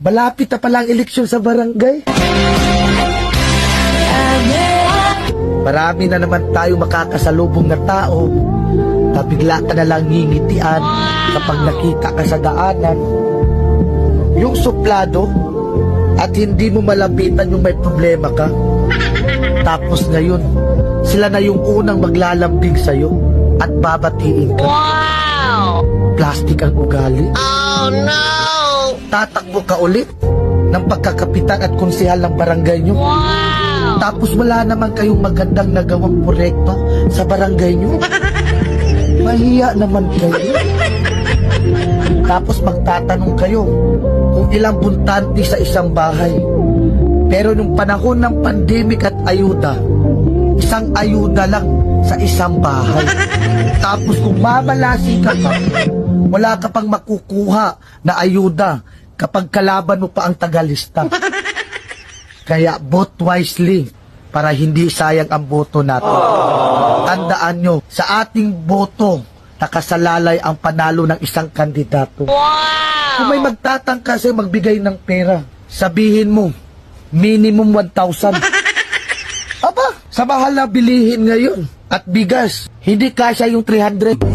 Malapit na palang eleksyon sa barangay. Marami na naman tayo makakasalubong na tao na bigla ka na lang ngingitian kapag nakita ka sa daanan. Yung suplado at hindi mo malapitan yung may problema ka. Tapos ngayon, sila na yung unang maglalambing sa'yo at babatiin ka. Wow! Plastic ang ugali. Oh no! Tatakbo ka ulit ng pagkakapitan at konsehal ng barangay nyo. Wow! Tapos wala naman kayong magandang nagawang proyekto sa barangay nyo. Mahiya naman kayo. Tapos magtatanong kayo kung ilang buntante sa isang bahay. Pero nung panahon ng pandemic at ayuda, isang ayuda lang sa isang bahay. Tapos kung mamalasi ka pa, wala ka pang makukuha na ayuda kapag kalaban mo pa ang tagalista. Kaya vote wisely para hindi sayang ang boto natin. Tandaan nyo, sa ating boto, nakasalalay ang panalo ng isang kandidato. Wow! Kung may magtatangka sa'yo magbigay ng pera, sabihin mo, minimum 1,000. Aba, sa mahal na bilihin ngayon at bigas, hindi kasya yung 300.